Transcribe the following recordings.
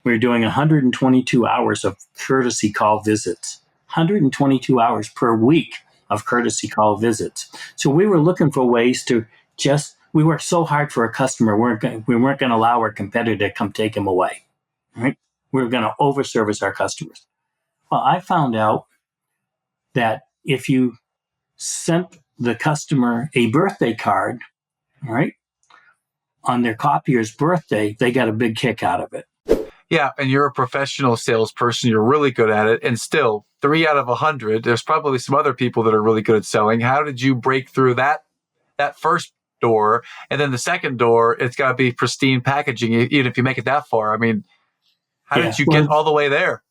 We were doing 122 hours of courtesy call visits, 122 hours per week of courtesy call visits. So we were looking for ways to we worked so hard for a customer, we weren't going to allow our competitor to come take him away, right? We were going to overservice our customers. Well, I found out that if you sent the customer a birthday card, right, on their copier's birthday, they got a big kick out of it. Yeah, and you're a professional salesperson. You're really good at it. And still, 3 out of 100, there's probably some other people that are really good at selling. How did you break through that first door? And then the second door, it's got to be pristine packaging, even if you make it that far. I mean, how did you get all the way there?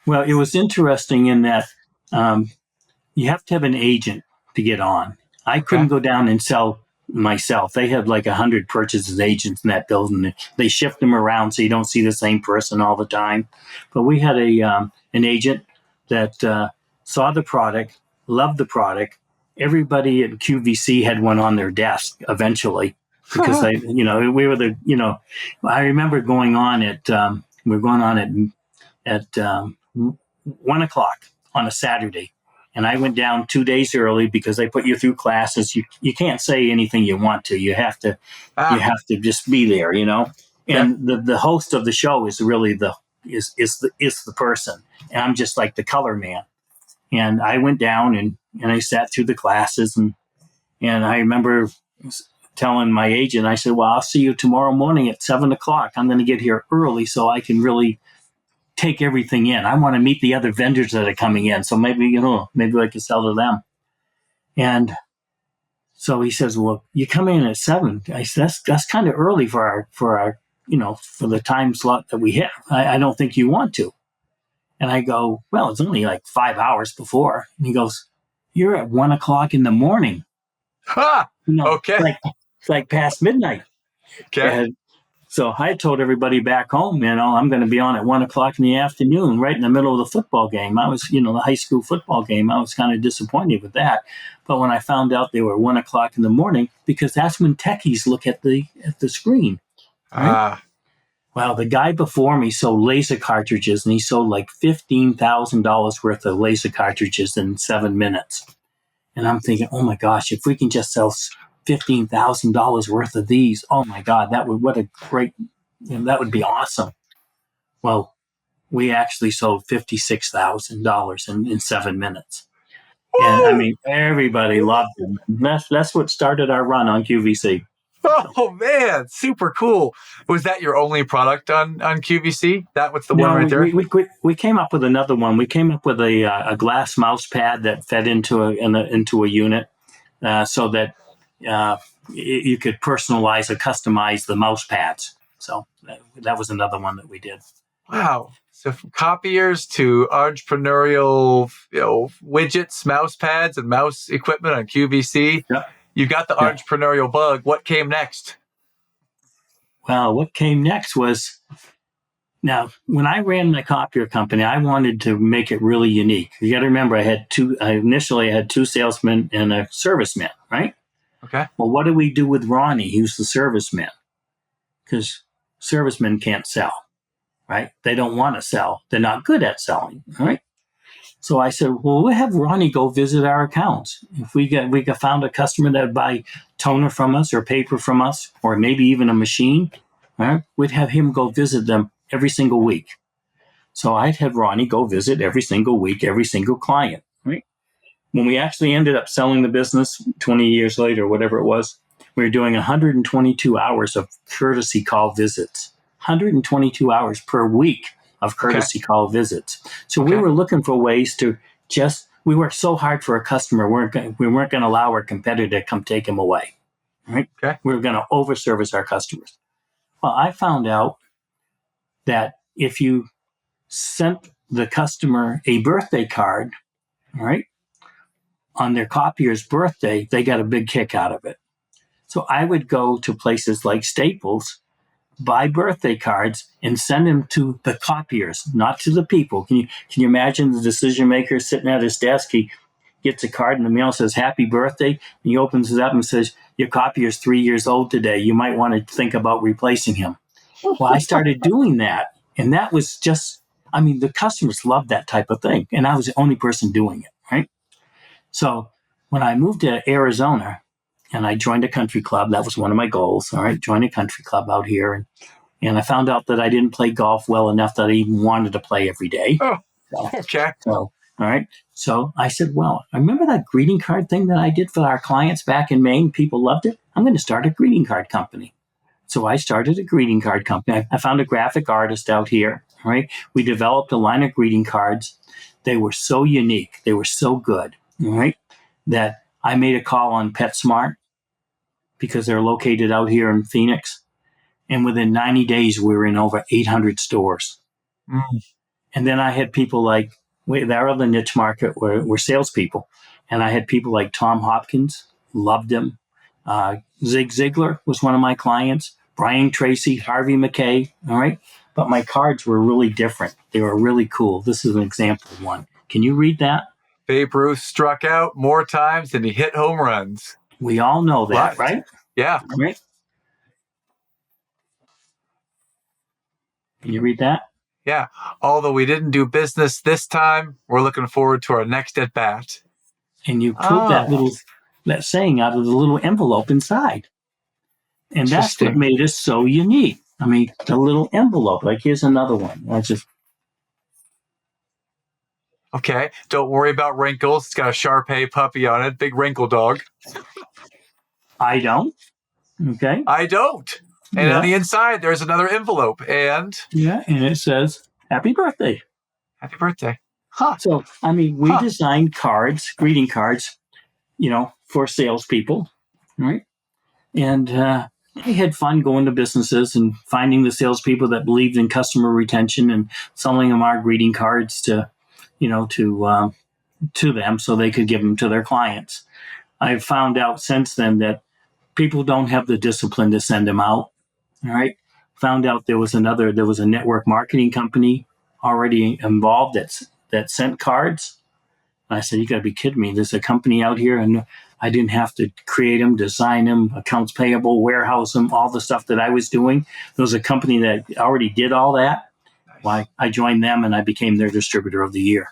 Well, it was interesting in that you have to have an agent to get on. I couldn't go down and sell myself. They had like 100 purchases agents in that building. They shift them around so you don't see the same person all the time. But we had an agent that saw the product, loved the product. Everybody at QVC had one on their desk eventually because we were I remember going on at 1:00 on a Saturday. And I went down 2 days early because they put you through classes. You can't say anything you want to. You have to just be there, And the host of the show is really the person, and I'm just like the color man. And I went down and I sat through the classes, and I remember telling my agent, I said, "Well, I'll see you tomorrow morning at 7:00. I'm going to get here early so I can really take everything in. I want to meet the other vendors that are coming in. So maybe I can sell to them." And so he says, "Well, you come in at 7." I said, that's kind of early for our, for the time slot that we have. I don't think you want to. And I go, "Well, it's only like 5 hours before." And he goes, "You're at 1:00 in the morning." Okay. It's like past midnight. Okay. And so I told everybody back home, I'm going to be on at 1:00 in the afternoon, right in the middle of the football game. I was, the high school football game. I was kind of disappointed with that. But when I found out they were 1:00 in the morning, because that's when techies look at the screen. Right? Well, the guy before me sold laser cartridges, and he sold like $15,000 worth of laser cartridges in 7 minutes. And I'm thinking, oh my gosh, if we can just sell $15,000 worth of these, oh my God, that would be awesome. Well, we actually sold $56,000 in 7 minutes. And I mean, everybody loved them. That's what started our run on QVC. Oh man, super cool. Was that your only product on QVC? That was the one right there? We came up with another one. We came up with a glass mouse pad that fed into a unit so that you could personalize or customize the mouse pads. So that was another one that we did. Wow. So from copiers to entrepreneurial, widgets, mouse pads, and mouse equipment on QVC. Yep. You got the entrepreneurial bug. What came next? Well, what came next was, now, when I ran my copier company, I wanted to make it really unique. You got to remember, initially I had 2 salesmen and a serviceman, right? Okay. Well, what do we do with Ronnie? He was the serviceman, because servicemen can't sell, right? They don't want to sell. They're not good at selling, right? So I said, well, we'll have Ronnie go visit our accounts. If we found a customer that would buy toner from us or paper from us, or maybe even a machine, right? We'd have him go visit them every single week. So I'd have Ronnie go visit every single week, every single client, right? When we actually ended up selling the business 20 years later, whatever it was, we were doing 122 hours of courtesy call visits, 122 hours per week of courtesy call visits. So we were looking for ways to we worked so hard for a customer, we weren't going to allow our competitor to come take him away, right? Okay. We were going to overservice our customers. Well, I found out that if you sent the customer a birthday card, right, on their copier's birthday, they got a big kick out of it. So I would go to places like Staples, buy birthday cards, and send them to the copiers, not to the people. Can you imagine the decision maker sitting at his desk? He gets a card in the mail, says happy birthday, and he opens it up and says, your copier is 3 years old today. You might want to think about replacing him. Well, I started doing that And that was just, I mean, the customers loved that type of thing. And I was the only person doing it, right? So when I moved to Arizona and I joined a country club, that was one of my goals. All right, join a country club out here. And I found out that I didn't play golf well enough that I even wanted to play every day. Oh, So, okay. all right. So I said, well, I remember that greeting card thing that I did for our clients back in Maine. People loved it. I'm going to start a greeting card company. So I started a greeting card company. I found a graphic artist out here, right? We developed a line of greeting cards. They were so unique. They were so good, right? That I made a call on PetSmart because they're located out here in Phoenix. And within 90 days, we were in over 800 stores. Mm. And then I had people like, our other niche market were salespeople. And I had people like Tom Hopkins, loved him. Zig Ziglar was one of my clients. Brian Tracy, Harvey McKay, all right? But my cards were really different. They were really cool. This is an example of one. Can you read that? Babe Ruth struck out more times than he hit home runs. We all know that, right? Yeah. Right? Can you read that? Yeah. Although we didn't do business this time, we're looking forward to our next at bat. And you pulled that saying out of the little envelope inside. And that's what made us so unique. I mean, the little envelope. Like, here's another one. Okay. Don't worry about wrinkles. It's got a Shar-Pei puppy on it. Big wrinkle dog. I don't. Okay. I don't. And on the inside, there's another envelope. And it says, happy birthday. Happy birthday. Huh. So, I mean, we designed cards, greeting cards, for salespeople, right? And I had fun going to businesses and finding the salespeople that believed in customer retention and selling them our greeting cards to them so they could give them to their clients. I've found out since then that people don't have the discipline to send them out. All right. Found out there was a network marketing company already involved that sent cards. And I said, you got to be kidding me. There's a company out here and I didn't have to create them, design them, accounts payable, warehouse them, all the stuff that I was doing. There was a company that already did all that. Why I joined them and I became their distributor of the year.